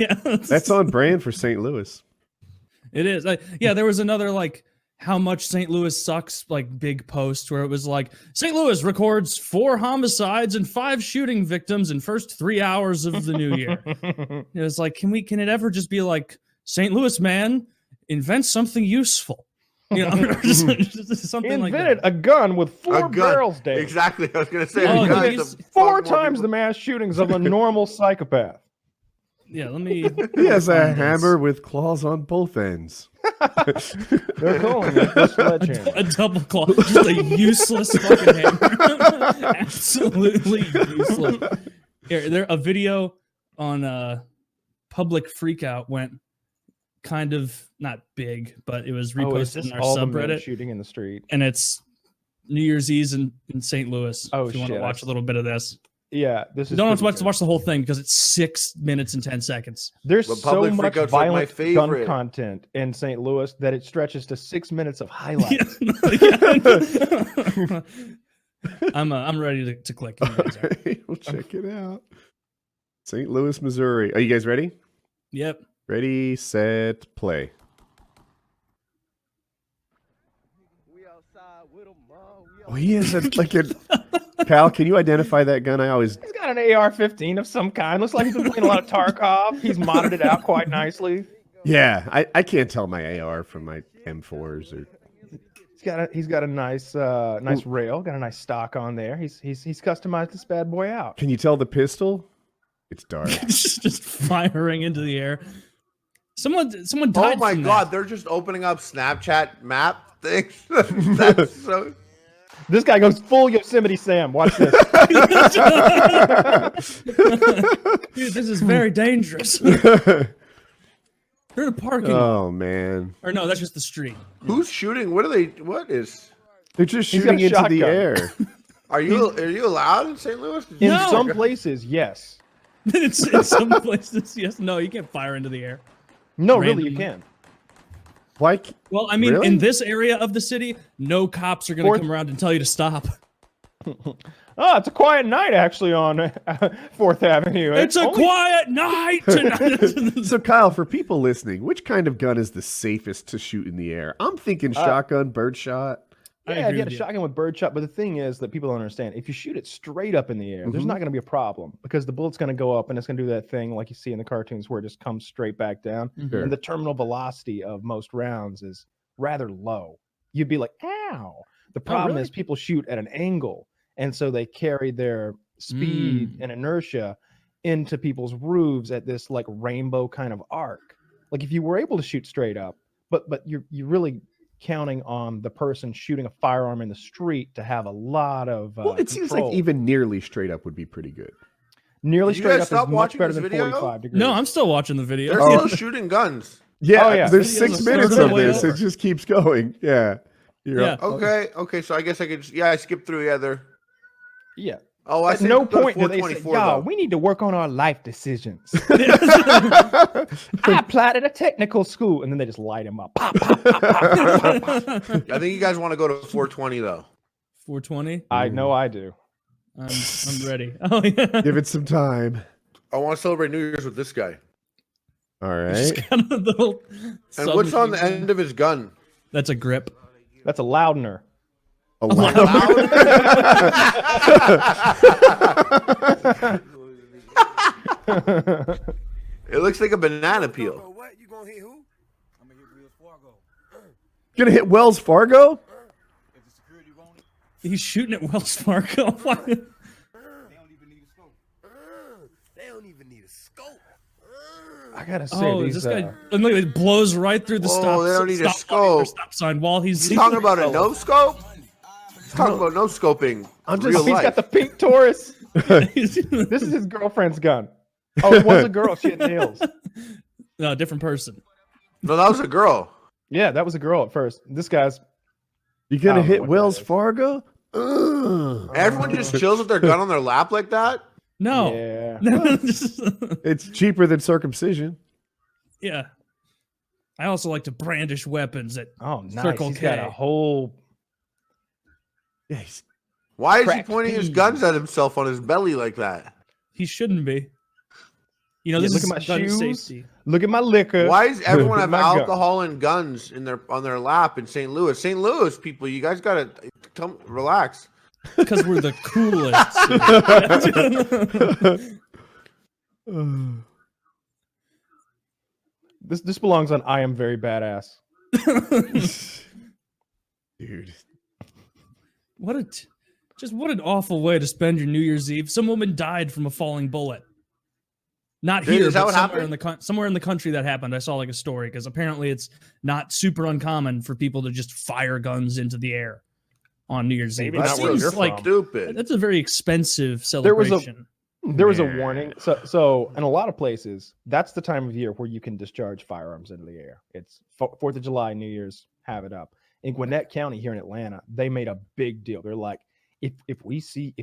Yeah, That's on brand for St. Louis. It is. Yeah, there was another like how much St. Louis sucks like big post where it was like St. Louis records 4 homicides and 5 shooting victims in first 3 hours of the new year. It was like, can it ever just be like St. Louis man invent something useful? You know, just something he like invented that. a gun with 4 barrels, Dave. Exactly. I was going to say. Oh, because he's- the 4 times the mass shootings of a normal psychopath. Yeah, let me. He has a find hammer this. with claws on both ends. They're calling it a sledgehammer. A double claw, just a useless fucking hammer. Absolutely useless. Here, a video on Public Freakout went kind of not big, but it was reposted in our all the men subreddit, shooting in the street? and it's New Year's Eve in St. Louis. Oh, if you want to shit, watch a little bit of this, Yeah, this is. you don't have to pretty watch the whole thing because it's 6 minutes and 10 seconds. There's But so Public much Freakout's, like, my violent gun favorite. content in St. Louis that it stretches to 6 minutes of highlights. I'm ready to click. You guys are. Right, we'll check it out. St. Louis, Missouri. Are you guys ready? Yep. Ready, set, play. Oh, he has a Pal, can you identify that gun? I always. He's got an AR-15 of some kind. Looks like he's been playing a lot of Tarkov. He's modded it out quite nicely. Yeah, I can't tell my AR from my M4s or. He's got a nice rail. Got a nice stock on there. He's customized this bad boy out. Can you tell the pistol? It's dark. just firing into the air. Someone Oh died. my from God, that. they're just opening up Snapchat map things. That's so. This guy goes full Yosemite Sam. Watch this. Dude, this is very dangerous. They're in a parking lot. Oh man, Or no, that's just the street. Who's shooting? What are they? What is? they're just He's got shooting a into the shotgun. air. Are you allowed in St. Louis? In No. some places, yes. It's in some places, yes. No, you can't fire into the air. No, really, you Randomly. can. Why? Well, I mean, Really? in this area of the city, no cops are going to Fourth- come around and tell you to stop. Oh, it's a quiet night actually on 4th Avenue. It's a only- quiet night. So Kyle, for people listening, which kind of gun is the safest to shoot in the air? I'm thinking shotgun, birdshot. I Yeah, agree you get with a you. shotgun with birdshot, but the thing is that people don't understand. If you shoot it straight up in the air, there's not going to be a problem because the bullet's going to go up and it's going to do that thing like you see in the cartoons where it just comes straight back down. Sure. And the terminal velocity of most rounds is rather low. You'd be like, ow. The problem really? is people shoot at an angle, and so they carry their speed and inertia into people's roofs at this like rainbow kind of arc. Like if you were able to shoot straight up, but you're really counting on the person shooting a firearm in the street to have a lot of Well, it seems like control. even nearly straight up would be pretty good. Nearly Did you straight guys up stop is much watching better this than video? 45 degrees. No, I'm still watching the video. They're still shooting guns. Yeah, Oh, yeah. there's Video's 6 minutes starting of way this. over. It just keeps going. Yeah. You're Yeah. up. Okay. So I guess I could. I skipped through. Yeah, there. Yeah. Oh, I At see. no point do they say, 424 y'all, though. we need to work on our life decisions. I applied at a technical school, and then they just light him up. Pop, pop, pop, pop, pop, pop, pop. I think you guys want to go to 420 though. 420. I know I do. I'm ready. Oh yeah. Give it some time. I want to celebrate New Year's with this guy. All Just right. kind of the little And what's on the submachine gun. end of his gun? That's a grip. That's a Loudner. A lot. It looks like a banana peel. What? You gonna hit who? I'm gonna hit Wells Fargo. Gonna hit Wells Fargo? If the security want it, He's shooting at Wells Fargo. What? they don't even need a scope. They don't even need a scope. I gotta say, Oh, these, this guy! And look, it blows right through the Whoa, stop. they don't need a stop light or scope. Stop sign while he's You talking about a no scope? He's talking about no scoping. I'm Real just- he's life. got the pink Taurus. This This is his girlfriend's gun. Oh, it was a girl. She had nails. no different person. No, that was a girl. Yeah, that was a girl at first. This guy's You gonna I don't know hit what Wells that is. Fargo? Ugh. Everyone just chills with their gun on their lap like that. No. yeah. It's cheaper than circumcision. Yeah. I also like to brandish weapons at Oh, nice. Circle He's got K. a whole. Yeah, he's- Why is he Cracked pointing his pea. guns at himself on his belly like that? He shouldn't be. You know, Yeah, this look is at my gun shoes. safety. Look at my liquor. Why does everyone have My gun. alcohol and guns in on their lap in St. Louis? St. Louis people, you guys gotta come relax. Because we're the coolest. This belongs on I Am Very Badass. Dude. What an awful way to spend your New Year's Eve. Some woman died from a falling bullet. Not Dude, here, is that but what somewhere in the country that happened. I saw like a story because apparently it's not super uncommon for people to just fire guns into the air on New Year's Maybe Eve. It not where seems you're like from. Stupid. that's a very expensive There was celebration. There was a warning. So in a lot of places, that's the time of year where you can discharge firearms into the air. It's 4th of July, New Year's, have it up. In Gwinnett County here in Atlanta, they made a big deal. They're like, if we see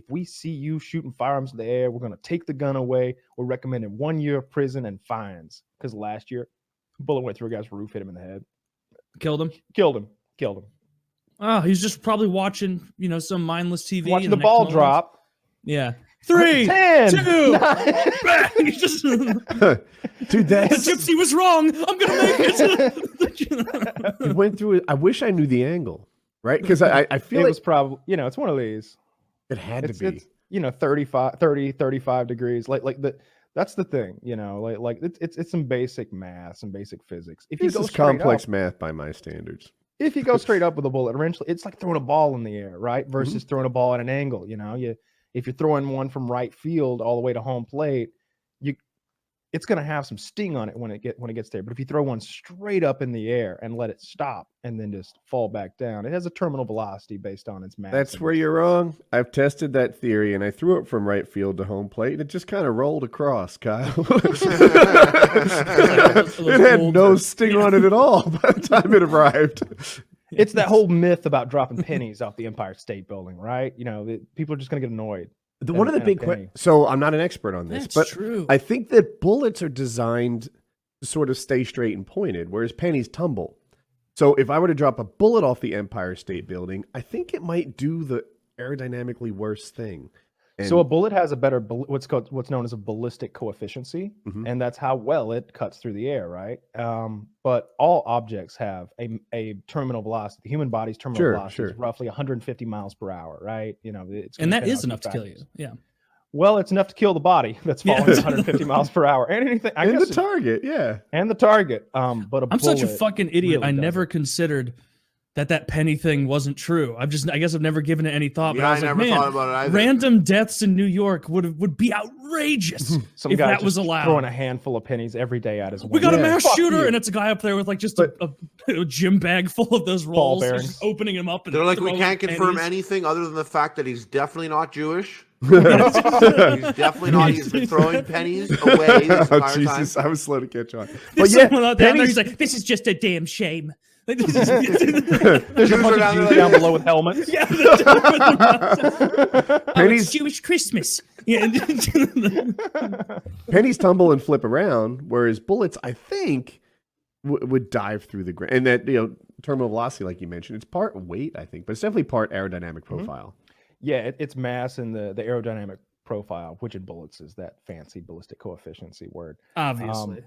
you shooting firearms in the air, we're gonna take the gun away. We're recommending 1 year of prison and fines. Because last year, a bullet went through a guy's roof, hit him in the head, Killed him. killed him. Oh, he's just probably watching, some mindless TV. Watching and the next ball moment- drop. Yeah. 3, 10, 2, 9. He's just, Dude, the that's gypsy was wrong. I'm gonna make it. it went through it. I wish I knew the angle, right? Because I feel It like was probably, it's one of these. it had It's, to be. it's 35 degrees. That's the thing, it's some basic math, some basic physics. If you This go is straight complex up, math by my standards. if you go straight up with a bullet, eventually it's like throwing a ball in the air, right? Versus throwing a ball at an angle. If you're throwing one from right field all the way to home plate, it's going to have some sting on it when it gets there. But if you throw one straight up in the air and let it stop and then just fall back down, it has a terminal velocity based on its mass. That's where you're wrong. I've tested that theory, and I threw it from right field to home plate, and it just kind of rolled across, Kyle. It had no sting on it at all by the time it arrived. It's that whole myth about dropping pennies off the Empire State Building, right? People are just going to get annoyed. One of the big questions. So I'm not an expert on this, That's but true. I think that bullets are designed to sort of stay straight and pointed, whereas pennies tumble. So if I were to drop a bullet off the Empire State Building, I think it might do the aerodynamically worse thing. So a bullet has a better what's known as a ballistic coefficiency, and that's how well it cuts through the air, right? But all objects have a terminal velocity. The human body's terminal velocity is roughly 150 miles per hour, right? And that is enough to kill you. Yeah. Well, it's enough to kill the body that's falling 150 miles per hour, and anything. And the target, yeah, and the target. But I'm such a fucking idiot. really I never considered that penny thing wasn't true. I guess I've never given it any thought. Yeah, but I was I like, never man, thought about it either. random deaths in New York would be outrageous Some if guy that was just allowed. throwing a handful of pennies every day at his window. We got a Yeah. mass Fuck shooter, you. and it's a guy up there with like just a gym bag full of those rolls, bearings. just opening them up. And They're like, we throwing can't confirm pennies. anything other than the fact that he's definitely not Jewish. He's definitely not. He's been throwing pennies away this Oh, entire Jesus, time. I was slow to catch on. But There's yeah, someone out there, and pennies, he's like, "This is just a damn shame." Like, There's a Jews bunch are of down Jews there down like- below with helmets. yeah, pennies, Jewish Christmas. Yeah. pennies tumble and flip around, whereas bullets, I think, would dive through the ground. And that terminal velocity, like you mentioned, it's part weight, I think, but it's definitely part aerodynamic profile. Yeah, it's mass and the aerodynamic profile, which in bullets is that fancy ballistic coefficiency word. Obviously.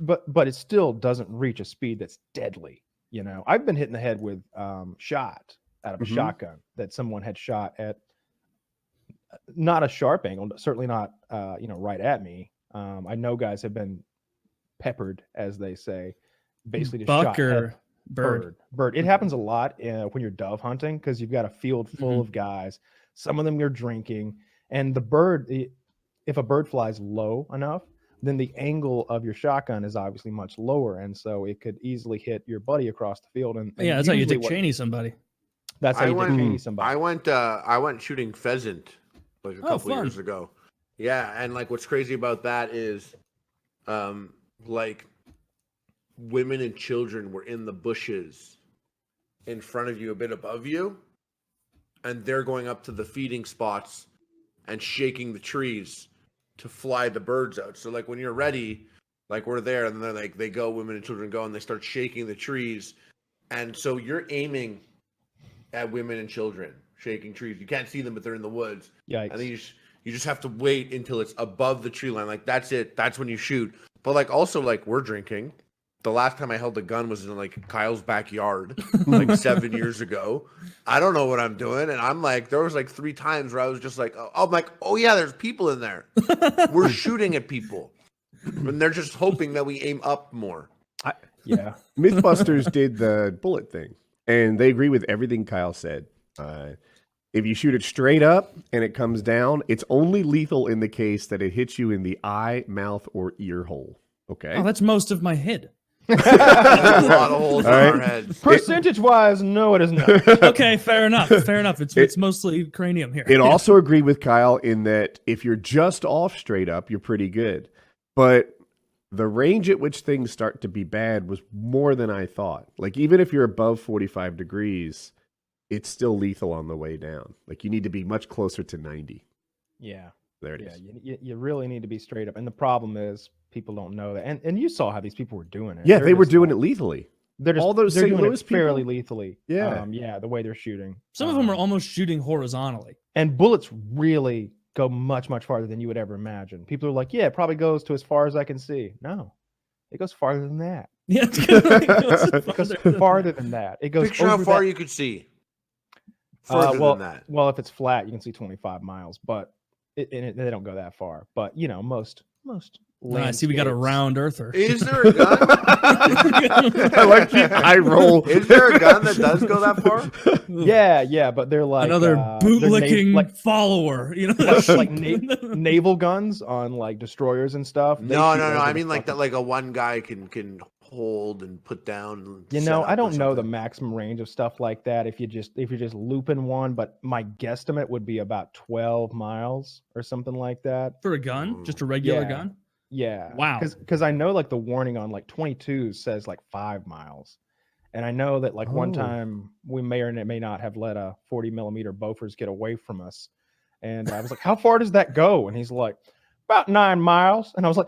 But it still doesn't reach a speed that's deadly. I've been hit in the head with shot out of a shotgun that someone had shot at not a sharp angle, certainly not right at me. I know guys have been peppered, as they say, basically just Buck shot or at bird? bird. It happens a lot when you're dove hunting because you've got a field full of guys. Some of them you're drinking, and the bird, if a bird flies low enough, then the angle of your shotgun is obviously much lower, and so it could easily hit your buddy across the field. And Yeah, that's how you usually Dick Cheney somebody. That's how I you went- Dick Cheney somebody. I went shooting pheasant like a couple fun. years ago. Yeah, and like what's crazy about that is, like women and children were in the bushes in front of you, a bit above you, and they're going up to the feeding spots and shaking the trees to fly the birds out. So like when you're ready, like we're there, and then they go, women and children go, and they start shaking the trees, and so you're aiming at women and children shaking trees. You can't see them, but they're in the woods. Yikes. And then You just have to wait until it's above the tree line. Like that's it. That's when you shoot. But like also like we're drinking. The last time I held a gun was in like Kyle's backyard, like 7 years ago. I don't know what I'm doing, and I'm like, there was like 3 times where I was just like, I'm like, oh yeah, there's people in there. We're shooting at people, and they're just hoping that we aim up more. Yeah. Mythbusters did the bullet thing, and they agree with everything Kyle said. If you shoot it straight up and it comes down, it's only lethal in the case that it hits you in the eye, mouth, or ear hole. Okay. Oh, that's most of my head. There's a lot of holes in our heads. Percentage-wise, no, it is not. Okay, fair enough. Fair enough. It's mostly cranium here. It also agreed with Kyle in that if you're just off straight up, you're pretty good. But the range at which things start to be bad was more than I thought. Like, even if you're above 45 degrees, it's still lethal on the way down. Like, you need to be much closer to 90. Yeah. There it is. You really need to be straight up. And the problem is people don't know that. And you saw how these people were doing it. Yeah, they were doing it lethally. They're just all those they're St. doing Louis it fairly people? lethally. Yeah. Yeah, the way they're shooting. Some of them are almost shooting horizontally. And bullets really go much, much farther than you would ever imagine. People are like, yeah, it probably goes to as far as I can see. No, it goes farther than that. Yeah, It goes farther than that. It goes Picture how over far that. you could see. Further well, than that. Well, if it's flat, you can see 25 miles, but they don't go that far. But you know, most I see we got a landscapes- round earther. Is there a gun? I like the eye roll. Is there a gun that does go that far? Yeah, but they're like Another they're bootlicking like follower, you know, like naval guns on like destroyers and stuff. They No. shoot over I the mean like fucking- that. Like a one guy can hold and put down. And You set know, up I or don't know the something. maximum range of stuff like that. If you're just looping one, but my guesstimate would be about 12 miles or something like that. for a gun, just a regular Yeah. gun. Yeah. Wow. Because I know like the warning on like 22 says like 5 miles. And I know that like one Oh. time we may or may not have let a 40 millimeter Bofors get away from us. And I was like, how far does that go? And he's like, about 9 miles. And I was like,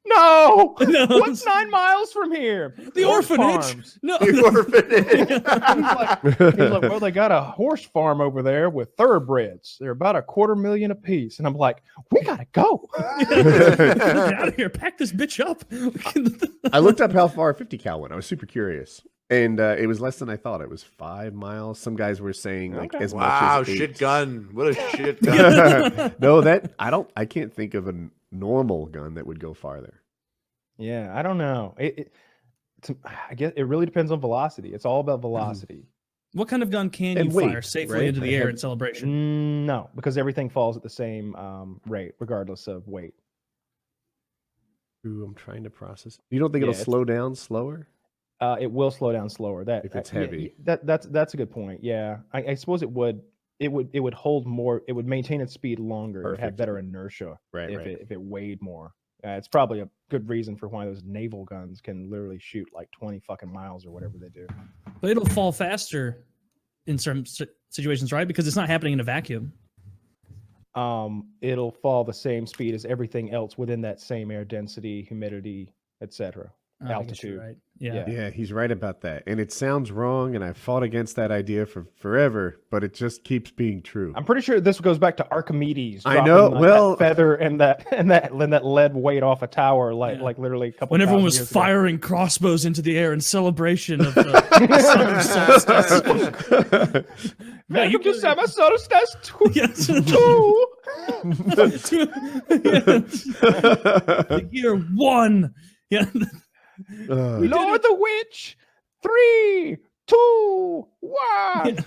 no, No. what's 9 miles from here? The Horse orphanage. farms." No. The orphanage. He's like, well, they got a horse farm over there with thoroughbreds. They're about $250,000 a piece. And I'm like, we gotta go. Get out of here. Pack this bitch up. I looked up how far a 50 cal went. I was super curious. And it was less than I thought. It was 5 miles. Some guys were saying like Okay. as Wow, much as 8. shit gun. What a shit gun. No, I can't think of a normal gun that would go farther. Yeah, I don't know. I guess it really depends on velocity. It's all about Mm-hmm. velocity. What kind of gun can And you weight, fire safely right? into the air in celebration? No, because everything falls at the same rate, regardless of weight. Ooh, I'm trying to process. You don't think Yeah, it'll it's- slow down slower? It will slow down slower. That If it's yeah, heavy. that's a good point. Yeah, I suppose it would hold more. It would maintain its speed longer. It would have Perfect. better inertia Right, if right. it weighed more. It's probably a good reason for why those naval guns can literally shoot like 20 fucking miles or whatever they do. But it'll fall faster in certain situations, right? Because it's not happening in a vacuum. It'll fall the same speed as everything else within that same air density, humidity, etc. Oh, I guess you're Altitude. right? Yeah. Yeah. Yeah, he's right about that. And it sounds wrong, and I've fought against that idea for forever, but it just keeps being true. I'm pretty sure this goes back to Archimedes. I dropping, know, like, well- that feather and that lead weight off a tower, like Yeah. like literally a couple. When everyone thousand was years ago. firing crossbows into the air in celebration of the summer solstice. Yeah, you could- just have a solstice too. Yes. The year 1. Yeah. Lord the Witch. 3, 2, 1.